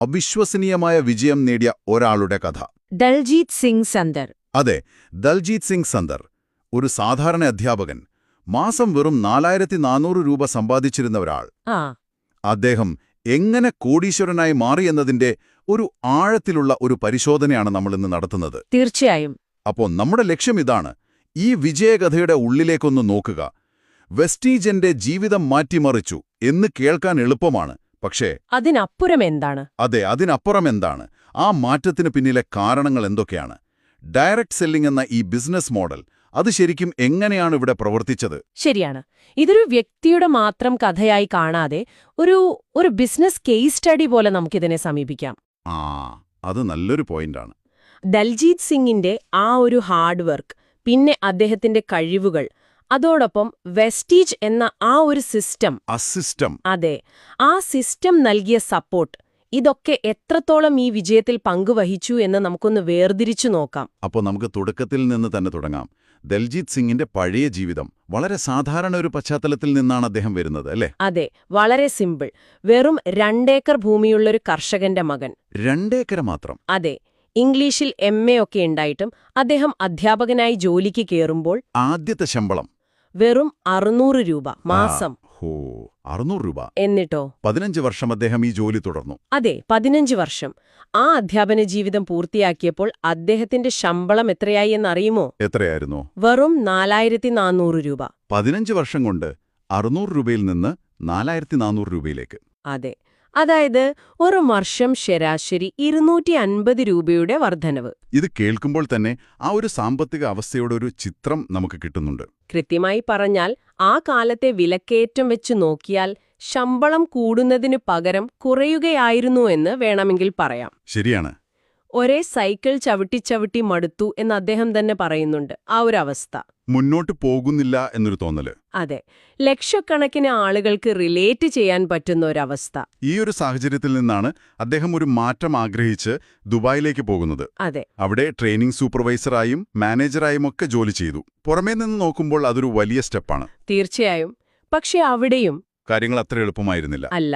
അവിശ്വസനീയമായ വിജയം നേടിയ ഒരാളുടെ കഥ. ദൽജീത് സിംഗ് സന്ദർ. അതെ, ദൽജീത് സിംഗ് സന്ദർ. ഒരു സാധാരണ അധ്യാപകൻ. മാസം വെറും 4400 രൂപ സമ്പാദിച്ചിരുന്ന ഒരാൾ. അദ്ദേഹം എങ്ങനെ കോടീശ്വരനായി മാറിയെന്നതിന്റെ ഒരു ആഴത്തിലുള്ള ഒരു പരിശോധനയാണ് നമ്മളിന്ന് നടത്തുന്നത്. തീർച്ചയായും. അപ്പോൾ നമ്മുടെ ലക്ഷ്യം ഇതാണ്: ഈ വിജയകഥയുടെ ഉള്ളിലേക്കൊന്ന് നോക്കുക. വെസ്റ്റീജന്റെ ജീവിതം മാറ്റിമറിച്ചു എന്ന് കേൾക്കാൻ എളുപ്പമാണ്, പക്ഷേ അതിനപ്പുറം എന്താണ്? അതെ, അതിനപ്പുറം എന്താണ്? ആ മാറ്റത്തിന് പിന്നിലെ കാരണങ്ങൾ എന്തൊക്കെയാണ്? ഡയറക്റ്റ് സെല്ലിംഗ് എന്ന ഈ ബിസിനസ് മോഡൽ, അത് ശരിക്കും എങ്ങനെയാണ് ഇവിടെ പ്രവർത്തിച്ചത്? ശരിയാണ്. ഇതൊരു വ്യക്തിയുടെ മാത്രം കഥയായി കാണാതെ ഒരു ബിസിനസ് കേസ് സ്റ്റഡി പോലെ നമുക്കിതിനെ സമീപിക്കാം. അത് നല്ലൊരു പോയിന്റാണ്. ദൽജീത് സിംഗിന്റെ ആ ഒരു ഹാർഡ് വർക്ക്, പിന്നെ അദ്ദേഹത്തിന്റെ കഴിവുകൾ, അതോടൊപ്പം വെസ്റ്റീജ് എന്ന ആ ഒരു സിസ്റ്റം. അതെ, ആ സിസ്റ്റം നൽകിയ സപ്പോർട്ട്, ഇതൊക്കെ എത്രത്തോളം ഈ വിജയത്തിൽ പങ്കുവഹിച്ചു എന്ന് നമുക്കൊന്ന് വേർതിരിച്ചു നോക്കാം. അപ്പോൾ നമുക്ക് തുടക്കത്തിൽ നിന്ന് തന്നെ തുടങ്ങാം. ദൽജീത് സിംഗിന്റെ പഴയ ജീവിതം. വളരെ സാധാരണ ഒരു പശ്ചാത്തലത്തിൽ നിന്നാണ് അദ്ദേഹം വരുന്നത്, അല്ലേ? അതെ, വളരെ സിമ്പിൾ. വെറും 2 ഏക്കർ ഭൂമിയുള്ളൊരു കർഷകന്റെ മകൻ. 2 ഏക്കർ മാത്രം? അതെ. ഇംഗ്ലീഷിൽ MA ഒക്കെ ഉണ്ടായിട്ടും അദ്ദേഹം അധ്യാപകനായി ജോലിക്ക് കയറുമ്പോൾ ആദ്യത്തെ ശമ്പളം വെറും 600 രൂപ മാസം. 600 രൂപ. എന്നിട്ടോ 15 വർഷം അദ്ദേഹം ഈ ജോലി തുടർന്നു. അതെ, 15 വർഷം. ആ അധ്യാപന ജീവിതം പൂർത്തിയാക്കിയപ്പോൾ അദ്ദേഹത്തിന്റെ ശമ്പളം എത്രയായി എന്നറിയുമോ? എത്രയായിരുന്നു? വെറും 4400 രൂപ. 15 വർഷം കൊണ്ട് 600 രൂപയിൽ നിന്ന് 4400 രൂപയിലേക്ക്. അതെ, അതായത് ഒരു വർഷം ശരാശരി 250 രൂപയുടെ വർധനവ്. ഇത് കേൾക്കുമ്പോൾ തന്നെ ആ ഒരു സാമ്പത്തിക അവസ്ഥയുടെ ഒരു ചിത്രം നമുക്ക് കിട്ടുന്നുണ്ട്. കൃത്യമായി പറഞ്ഞാൽ, ആ കാലത്തെ വിലക്കയറ്റം വെച്ച് നോക്കിയാൽ ശമ്പളം കൂടുന്നതിനു പകരം കുറയുകയായിരുന്നു എന്ന് വേണമെങ്കിൽ പറയാം. ശരിയാണ്. ഒരേ സൈക്കിൾ ചവിട്ടി മടുത്തു എന്ന് അദ്ദേഹം തന്നെ പറയുന്നുണ്ട്. ആ ഒരു അവസ്ഥ, മുന്നോട്ട് പോകുന്നില്ല എന്നൊരു തോന്നല്. അതെ, ലക്ഷക്കണക്കിന് ആളുകൾക്ക് റിലേറ്റ് ചെയ്യാൻ പറ്റുന്ന ഒരവസ്ഥ. ഈ ഒരു സാഹചര്യത്തിൽ നിന്നാണ് അദ്ദേഹം ഒരു മാറ്റം ആഗ്രഹിച്ച് ദുബായിലേക്ക് പോകുന്നത്. അതെ, അവിടെ ട്രെയിനിംഗ് സൂപ്പർവൈസറായും മാനേജറായും ഒക്കെ ജോലി ചെയ്തു. പുറമേ നിന്ന് നോക്കുമ്പോൾ അതൊരു വലിയ സ്റ്റെപ്പാണ്. തീർച്ചയായും. പക്ഷെ അവിടെയും കാര്യങ്ങൾ അത്ര എളുപ്പമായിരുന്നില്ല. അല്ല.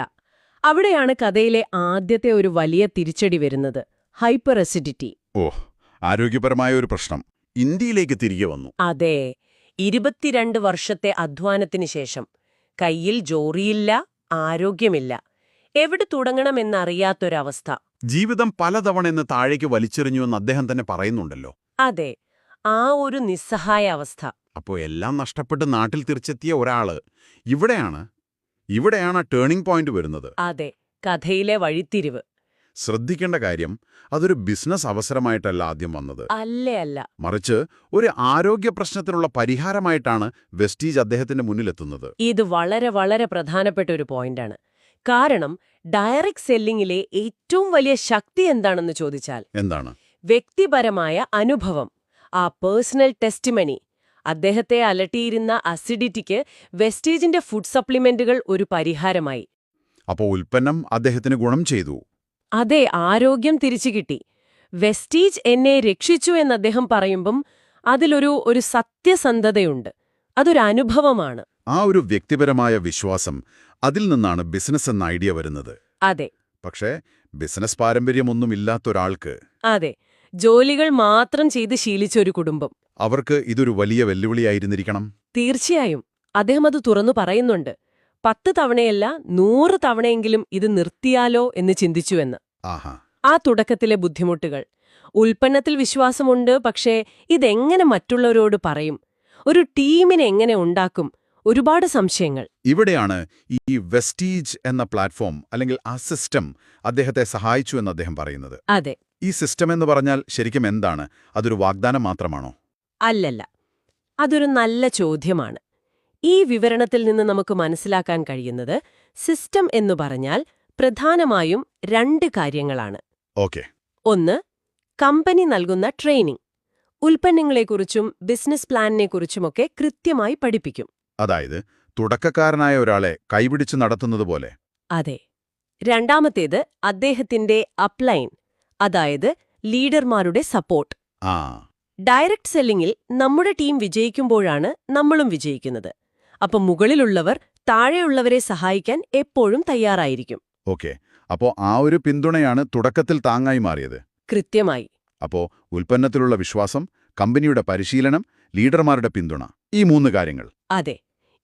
അവിടെയാണ് കഥയിലെ ആദ്യത്തെ ഒരു വലിയ തിരിച്ചടി വരുന്നത്. Hyper acidity. ആരോഗ്യപരമായ ഒരു പ്രശ്നം ഇന്ത്യയിലേക്ക് തിരികെ വന്നു. അതെ, 22 വർഷത്തെ അധ്വാനത്തിന് ശേഷം കയ്യിൽ ജോറിയില്ല, ആരോഗ്യമില്ല, എവിടെ തുടങ്ങണമെന്നറിയാത്തൊരവസ്ഥ. ജീവിതം പലതവണ എന്ന് താഴേക്ക് വലിച്ചെറിഞ്ഞുവെന്ന് അദ്ദേഹം തന്നെ പറയുന്നുണ്ടല്ലോ. അതെ, ആ ഒരു നിസ്സഹായ അവസ്ഥ. അപ്പോൾ എല്ലാം നഷ്ടപ്പെട്ട് നാട്ടിൽ തിരിച്ചെത്തിയ ഒരാള് ഇവിടെയാണ് ടേണിംഗ് പോയിന്റ് വരുന്നത്. അതെ, കഥയിലെ വഴിത്തിരിവ്. ശ്രദ്ധിക്കേണ്ട കാര്യം, അതൊരു ബിസിനസ് അവസരമായിട്ടല്ല ആദ്യം വന്നത്. അല്ല, മറിച്ച് ഒരു ആരോഗ്യ പ്രശ്നത്തിനുള്ള പരിഹാരമായിട്ടാണ് വെസ്റ്റീജ് അദ്ദേഹത്തിന്റെ മുന്നിലെത്തുന്നത്. ഇത് വളരെ വളരെ പ്രധാനപ്പെട്ട ഒരു പോയിന്റാണ്. കാരണം ഡയറക്റ്റ് സെല്ലിംഗിലെ ഏറ്റവും വലിയ ശക്തി എന്താണെന്ന് ചോദിച്ചാൽ എന്താണ്? വ്യക്തിപരമായ അനുഭവം, ആ പേഴ്സണൽ ടെസ്റ്റിമണി. അദ്ദേഹത്തെ അലട്ടിയിരുന്ന അസിഡിറ്റിക്ക് വെസ്റ്റീജിന്റെ ഫുഡ് സപ്ലിമെന്റുകൾ ഒരു പരിഹാരമായി. അപ്പോൾ ഉൽപ്പന്നം അദ്ദേഹത്തിന് ഗുണം ചെയ്തു. അതെ, ആരോഗ്യം തിരിച്ചു കിട്ടി. വെസ്റ്റീജ് എന്നെ രക്ഷിച്ചു എന്ന് അദ്ദേഹം പറയുമ്പം അതിലൊരു സത്യസന്ധതയുണ്ട്. അതൊരു അനുഭവമാണ്. ആ ഒരു വ്യക്തിപരമായ വിശ്വാസം, അതിൽ നിന്നാണ് ബിസിനസ് എന്ന ഐഡിയ വരുന്നത്. അതെ. പക്ഷേ ബിസിനസ് പാരമ്പര്യമൊന്നുമില്ലാത്തൊരാൾക്ക്, അതെ, ജോലികൾ മാത്രം ചെയ്ത് ശീലിച്ചൊരു കുടുംബം, അവർക്ക് ഇതൊരു വലിയ വെല്ലുവിളിയായിരുന്നിരിക്കണം. തീർച്ചയായും. അദ്ദേഹം അത് തുറന്നു പറയുന്നുണ്ട്. 10 തവണയല്ല 100 തവണയെങ്കിലും ഇത് നിർത്തിയാലോ എന്ന് ചിന്തിച്ചുവെന്ന്. ആ തുടക്കത്തിലെ ബുദ്ധിമുട്ടുകൾ. ഉൽപ്പന്നത്തിൽ വിശ്വാസമുണ്ട്, പക്ഷേ ഇതെങ്ങനെ മറ്റുള്ളവരോട് പറയും? ഒരു ടീമിനെ എങ്ങനെ ഉണ്ടാക്കും? ഒരുപാട് സംശയങ്ങൾ. ഇവിടെയാണ് ഈ വെസ്റ്റീജ് എന്ന പ്ലാറ്റ്ഫോം അല്ലെങ്കിൽ ആ സിസ്റ്റം അദ്ദേഹത്തെ സഹായിച്ചു എന്ന് അദ്ദേഹം പറയുന്നത്. അതെ. ഈ സിസ്റ്റം എന്ന് പറഞ്ഞാൽ ശരിക്കും എന്താണ്? അതൊരു വാഗ്ദാനം മാത്രമാണോ? അല്ലല്ല, അതൊരു നല്ല ചോദ്യമാണ്. ഈ വിവരണത്തിൽ നിന്ന് നമുക്ക് മനസ്സിലാക്കാൻ കഴിയുന്നത്, സിസ്റ്റം എന്നു പറഞ്ഞാൽ പ്രധാനമായും 2 കാര്യങ്ങളാണ്. ഒന്ന്, കമ്പനി നൽകുന്ന ട്രെയിനിംഗ്. ഉൽപ്പന്നങ്ങളെക്കുറിച്ചും ബിസിനസ് പ്ലാനിനെക്കുറിച്ചുമൊക്കെ കൃത്യമായി പഠിപ്പിക്കും. അതായത് തുടക്കക്കാരനായ ഒരാളെ കൈപിടിച്ചു നടത്തുന്നതുപോലെ. അതെ. രണ്ടാമത്തേത് അദ്ദേഹത്തിന്റെ അപ്ലൈൻ, അതായത് ലീഡർമാരുടെ സപ്പോർട്ട്. ഡയറക്റ്റ് സെല്ലിംഗിൽ നമ്മുടെ ടീം വിജയിക്കുമ്പോഴാണ് നമ്മളും വിജയിക്കുന്നത്. അപ്പം മുകളിലുള്ളവർ താഴെയുള്ളവരെ സഹായിക്കാൻ എപ്പോഴും തയ്യാറായിരിക്കും. അപ്പോ ആ ഒരു പിന്തുണയാണ് തുടക്കത്തിൽ താങ്ങായി മാറിയത്. കൃത്യമായി. അപ്പോ ഉൽപ്പന്നത്തിലുള്ള വിശ്വാസം, കമ്പനിയുടെ പരിശീലനം, ലീഡർമാരുടെ പിന്തുണ, ഈ 3 കാര്യങ്ങൾ. അതെ,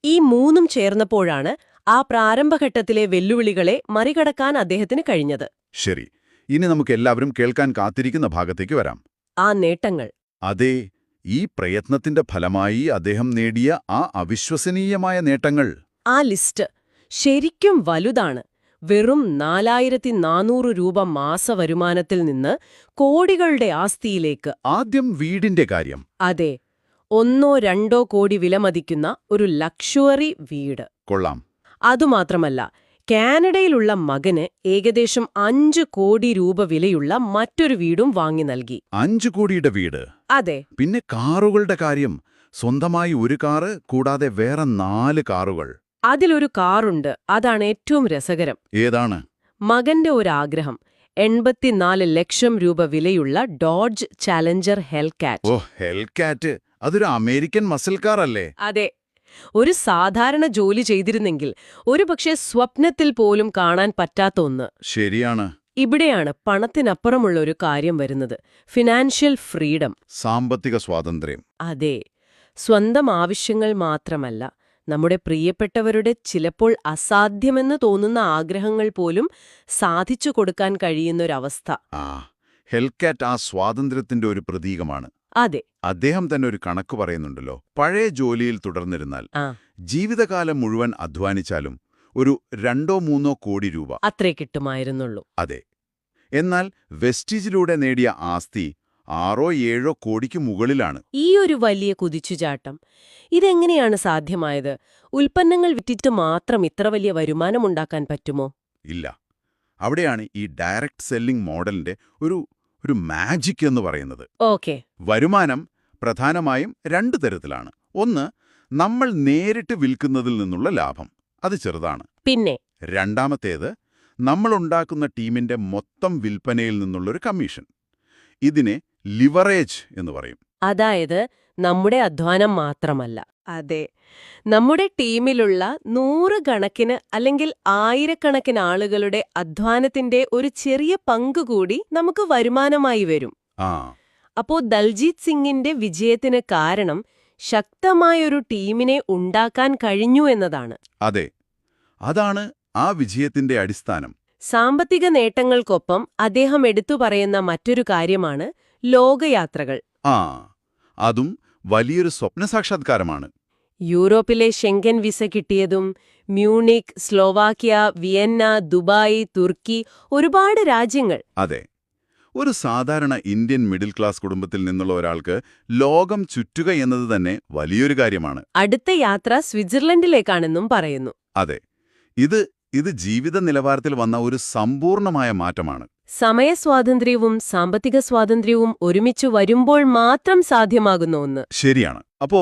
ഈ 3ഉം ചേർന്നപ്പോഴാണ് ആ പ്രാരംഭഘട്ടത്തിലെ വെല്ലുവിളികളെ മറികടക്കാൻ അദ്ദേഹത്തിന് കഴിഞ്ഞത്. ശരി, ഇനി നമുക്ക് എല്ലാവരും കേൾക്കാൻ കാത്തിരിക്കുന്ന ഭാഗത്തേക്ക് വരാം. ആ നേട്ടങ്ങൾ. അതെ, ഈ പ്രയത്നത്തിന്റെ ഫലമായി അദ്ദേഹം നേടിയ ആ അവിശ്വസനീയമായ നേട്ടങ്ങൾ. ആ ലിസ്റ്റ് ശരിക്കും വലുതാണ്. വെറും 4400 രൂപ മാസവരുമാനത്തിൽ നിന്ന് കോടികളുടെ ആസ്തിയിലേക്ക്. ആദ്യം വീടിന്റെ കാര്യം. അതെ, 1-2 കോടി വിലമതിക്കുന്ന ഒരു ലക്ഷറി വീട്. കൊള്ളാം. അതുമാത്രമല്ല, കാനഡയിലുള്ള മകന് ഏകദേശം 5 കോടി രൂപ വിലയുള്ള മറ്റൊരു വീടും വാങ്ങി നൽകി. 5 കോടിയുടെ വീട്. അതെ. പിന്നെ കാറുകളുടെ കാര്യം. സ്വന്തമായി ഒരു കാറ് കൂടാതെ വേറെ 4 കാറുകൾ. അതിലൊരു കാറുണ്ട്, അതാണ് ഏറ്റവും രസകരം. ഏതാണ്? മകന്റെ ഒരാഗ്രഹം. 84 ലക്ഷം രൂപ വിലയുള്ള ഡോഡ്ജ് ചാലഞ്ചർ ഹെൽകാറ്റ്. ഓ, ഹെൽകാറ്റ്, അതൊരു അമേരിക്കൻ മസിൽ കാർ അല്ലേ? അതെ. ഒരു സാധാരണ ജോലി ചെയ്തിരുന്നെങ്കിൽ ഒരുപക്ഷെ സ്വപ്നത്തിൽ പോലും കാണാൻ പറ്റാത്ത ഒന്ന്. ശരിയാണ്. ഇവിടെയാണ് പണത്തിനപ്പുറമുള്ള ഒരു കാര്യം വരുന്നത്. Financial freedom. സാമ്പത്തിക സ്വാതന്ത്ര്യം. അതെ, സ്വന്തം ആവശ്യങ്ങൾ മാത്രമല്ല, നമ്മുടെ പ്രിയപ്പെട്ടവരുടെ ചിലപ്പോൾ അസാധ്യമെന്ന് തോന്നുന്ന ആഗ്രഹങ്ങൾ പോലും സാധിച്ചു കൊടുക്കാൻ കഴിയുന്നൊരവസ്ഥ. ഹെൽകാറ്റ് ആ സ്വാതന്ത്ര്യത്തിന്റെ ഒരു പ്രതീകമാണ്. അതെ. അദ്ദേഹം തന്നെ ഒരു കണക്ക് പറയുന്നുണ്ടല്ലോ. പഴയ ജോലിയിൽ തുടർന്നിരുന്നാൽ ജീവിതകാലം മുഴുവൻ അധ്വാനിച്ചാലും ഒരു 2-3 കോടി രൂപ അത്രേ കിട്ടുമായിരുന്നുള്ളൂ. അതെ. എന്നാൽ വെസ്റ്റീജിലൂടെ നേടിയ ആസ്തി 6-7 കോടിക്ക് മുകളിലാണ്. ഈ ഒരു വലിയ കുതിച്ചുചാട്ടം ഇതെങ്ങനെയാണ് സാധ്യമായത്? ഉൽപ്പന്നങ്ങൾ വിറ്റിട്ട് മാത്രം ഇത്ര വലിയ വരുമാനമുണ്ടാക്കാൻ പറ്റുമോ? ഇല്ല. അവിടെയാണ് ഈ ഡയറക്റ്റ് സെല്ലിംഗ് മോഡലിന്റെ ഒരു മാജിക് എന്ന് പറയുന്നത്. ഓക്കെ. വരുമാനം പ്രധാനമായും 2 തരത്തിലാണ്. ഒന്ന്, നമ്മൾ നേരിട്ട് വിൽക്കുന്നതിൽ നിന്നുള്ള ലാഭം. അത് ചെറുതാണ്. പിന്നെ രണ്ടാമത്തേത്, നമ്മളുണ്ടാക്കുന്ന ടീമിന്റെ മൊത്തം വിൽപ്പനയിൽ നിന്നുള്ളൊരു കമ്മീഷൻ. ഇതിനെ ലിവറേജ് എന്ന് പറയും. അതായത് നമ്മുടെ അധ്വാനം മാത്രമല്ല. അതെ, നമ്മുടെ ടീമിലുള്ള 100 കണക്കിന് അല്ലെങ്കിൽ 1000കണക്കിന് ആളുകളുടെ അധ്വാനത്തിന്റെ ഒരു ചെറിയ പങ്ക് കൂടി നമുക്ക് വരുമാനമായി വരും. അപ്പോ ദൽജീത് സിംഗിന്റെ വിജയത്തിന് കാരണം ശക്തമായൊരു ടീമിനെ ഉണ്ടാക്കാൻ കഴിഞ്ഞു എന്നതാണ്. അതെ, അതാണ് ആ വിജയത്തിന്റെ അടിസ്ഥാനം. സാമ്പത്തിക നേട്ടങ്ങൾക്കൊപ്പം അദ്ദേഹം എടുത്തു പറയുന്ന മറ്റൊരു കാര്യമാണ് ലോകയാത്രകൾ. അതും വലിയൊരു സ്വപ്നസാക്ഷാത്കാരമാണ്. യൂറോപ്പിലെ ഷെങ്കൻ വിസ കിട്ടിയതും മ്യൂണിക്, സ്ലോവാക്യ, വിയന്ന, ദുബായ്, തുർക്കി, ഒരുപാട് രാജ്യങ്ങൾ. അതെ, ഒരു സാധാരണ ഇന്ത്യൻ മിഡിൽ ക്ലാസ് കുടുംബത്തിൽ നിന്നുള്ള ഒരാൾക്ക് ലോകം ചുറ്റുക എന്നത് തന്നെ വലിയൊരു കാര്യമാണ്. അടുത്ത യാത്ര സ്വിറ്റ്സർലൻഡിലേക്കാണെന്നും പറയുന്നു. അതെ, ഇത് ജീവിത നിലവാരത്തിൽ വന്ന ഒരു സമ്പൂർണമായ മാറ്റമാണ്. സമയസ്വാതന്ത്ര്യവും സാമ്പത്തിക സ്വാതന്ത്ര്യവും ഒരുമിച്ച് വരുമ്പോൾ മാത്രം സാധ്യമാകുന്ന ഒന്ന്. ശരിയാണ്. അപ്പോ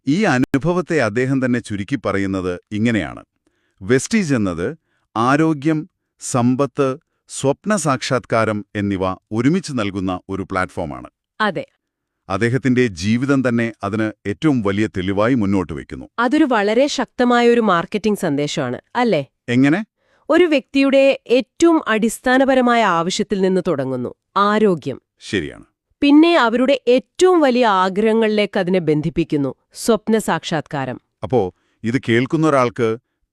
ഈ അനുഭവത്തെ അദ്ദേഹം തന്നെ ചുരുക്കി പറയുന്നത് ഇങ്ങനെയാണ്: വെസ്റ്റീജ് എന്നത് ആരോഗ്യം, സമ്പത്ത്, സ്വപ്ന സാക്ഷാത്കാരം എന്നിവ ഒരുമിച്ച് നൽകുന്ന ഒരു പ്ലാറ്റ്ഫോമാണ്. അതെ. അദ്ദേഹത്തിന്റെ ജീവിതം തന്നെ അതിന് ഏറ്റവും വലിയ തെളിവായി മുന്നോട്ട് വയ്ക്കുന്നു. അതൊരു വളരെ ശക്തമായൊരു മാർക്കറ്റിംഗ് സന്ദേശമാണ്, അല്ലേ? എങ്ങനെ? ഒരു വ്യക്തിയുടെ ഏറ്റവും അടിസ്ഥാനപരമായ ആവശ്യത്തിൽ നിന്ന് തുടങ്ങുന്നു, ആരോഗ്യം. ശരിയാണ്. പിന്നെ അവരുടെ ഏറ്റവും വലിയ ആഗ്രഹങ്ങളിലേക്ക് അതിനെ ബന്ധിപ്പിക്കുന്നു, സ്വപ്ന സാക്ഷാത്കാരം. അപ്പോ ഇത് കേൾക്കുന്ന ഒരാൾക്ക്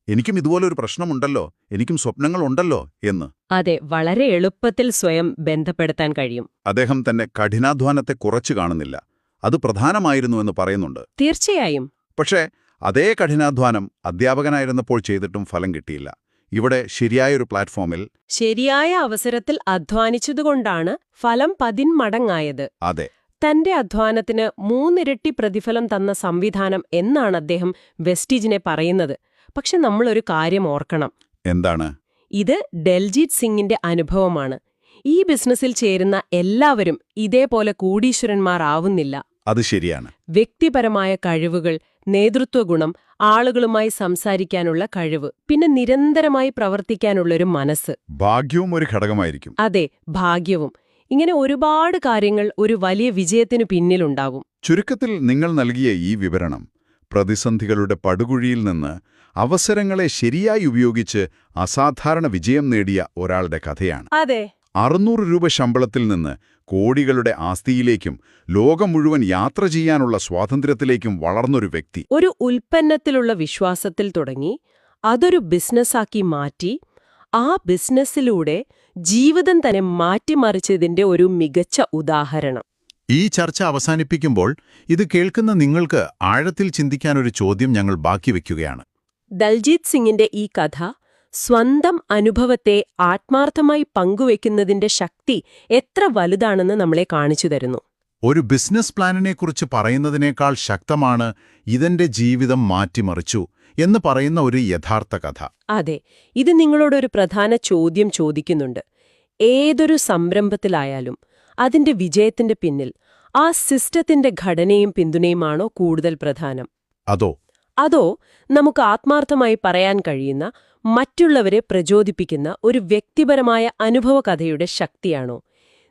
എനിക്കും ഇതുപോലൊരു പ്രശ്നമുണ്ടല്ലോ, എനിക്കും സ്വപ്നങ്ങളുണ്ടല്ലോ എന്ന്. അതെ, വളരെ എളുപ്പത്തിൽ സ്വയം ബന്ധപ്പെടുത്താൻ കഴിയും. അദ്ദേഹം തന്നെ കഠിനാധ്വാനത്തെ കുറച്ചു കാണുന്നില്ല, അത് പ്രധാനമായിരുന്നു എന്ന് പറയുന്നുണ്ട്. തീർച്ചയായും. പക്ഷേ അതേ കഠിനാധ്വാനം അധ്യാപകനായിരുന്നപ്പോൾ ചെയ്തിട്ടും ഫലം കിട്ടിയില്ല. ഇവിടെ ശരിയായൊരു പ്ലാറ്റ്ഫോമിൽ ശരിയായ അവസരത്തിൽ അധ്വാനിച്ചതുകൊണ്ടാണ് ഫലം 10 മടങ്ങായത്. അതെ, തന്റെ അധ്വാനത്തിന് 3 ഇരട്ടി പ്രതിഫലം തന്ന സംവിധാനം എന്നാണ് അദ്ദേഹം വെസ്റ്റീജിനെ പറയുന്നത്. പക്ഷെ നമ്മളൊരു കാര്യം ഓർക്കണം. എന്താണ്? ഇത് ഡൽജീത് സിംഗിന്റെ അനുഭവമാണ്. ഈ ബിസിനസ്സിൽ ചേരുന്ന എല്ലാവരും ഇതേപോലെ കോടീശ്വരന്മാർ ആവുന്നില്ല. അത് ശരിയാണ്. വ്യക്തിപരമായ കഴിവുകൾ, നേതൃത്വഗുണം, ആളുകളുമായി സംസാരിക്കാനുള്ള കഴിവ്, പിന്നെ നിരന്തരമായി പ്രവർത്തിക്കാനുള്ളൊരു മനസ്സ്, ഭാഗ്യവും ഒരു ഘടകമായിരിക്കും. അതെ, ഭാഗ്യവും. ഇങ്ങനെ ഒരുപാട് കാര്യങ്ങൾ ഒരു വലിയ വിജയത്തിനു പിന്നിലുണ്ടാവും. ചുരുക്കത്തിൽ നിങ്ങൾ നൽകിയ ഈ വിവരണം പ്രതിസന്ധികളുടെ പടുകുഴിയിൽ നിന്ന് അവസരങ്ങളെ ശരിയായി ഉപയോഗിച്ച് അസാധാരണ വിജയം നേടിയ ഒരാളുടെ കഥയാണ്. അതെ. 600 രൂപ ശമ്പളത്തിൽ നിന്ന് കോടികളുടെ ആസ്തിയിലേക്കും ലോകം മുഴുവൻ യാത്ര ചെയ്യാനുള്ള സ്വാതന്ത്ര്യത്തിലേക്കും വളർന്നൊരു വ്യക്തി. ഒരു ഉൽപ്പന്നത്തിലുള്ള വിശ്വാസത്തിൽ തുടങ്ങി അതൊരു ബിസിനസ്സാക്കി മാറ്റി ആ ബിസിനസ്സിലൂടെ ജീവിതം തന്നെ മാറ്റിമറിച്ചതിന്റെ ഒരു മികച്ച ഉദാഹരണം. ഈ ചർച്ച അവസാനിപ്പിക്കുമ്പോൾ ഇത് കേൾക്കുന്ന നിങ്ങൾക്ക് ആഴത്തിൽ ചിന്തിക്കാനൊരു ചോദ്യം ഞങ്ങൾ ബാക്കി വയ്ക്കുകയാണ്. ദൽജീത് സിംഗിന്റെ ഈ കഥ സ്വന്തം അനുഭവത്തെ ആത്മാർത്ഥമായി പങ്കുവെക്കുന്നതിന്റെ ശക്തി എത്ര വലുതാണെന്ന് നമ്മളെ കാണിച്ചു തരുന്നു. ഒരു ബിസിനസ് പ്ലാനിനെക്കുറിച്ച് പറയുന്നതിനേക്കാൾ ശക്തമാണ് ഇതെന്റെ ജീവിതം മാറ്റിമറിച്ചു എന്ന് പറയുന്ന ഒരു യഥാർത്ഥ കഥ. അതെ, ഇത് നിങ്ങളോടൊരു പ്രധാന ചോദ്യം ചോദിക്കുന്നുണ്ട്. ഏതൊരു സംരംഭത്തിലായാലും അതിന്റെ വിജയത്തിന്റെ പിന്നിൽ ആ സിസ്റ്റത്തിന്റെ ഘടനയും പിന്തുണയുമാണോ കൂടുതൽ പ്രധാനം? അതോ നമുക്ക് ആത്മാർത്ഥമായി പറയാൻ കഴിയുന്ന, മറ്റുള്ളവരെ പ്രചോദിപ്പിക്കുന്ന ഒരു വ്യക്തിപരമായ അനുഭവകഥയുടെ ശക്തിയാണോ?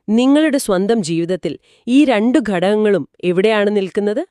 നിങ്ങളുടെ സ്വന്തം ജീവിതത്തിൽ ഈ 2 ഘടകങ്ങളും എവിടെയാണ് നിൽക്കുന്നത്?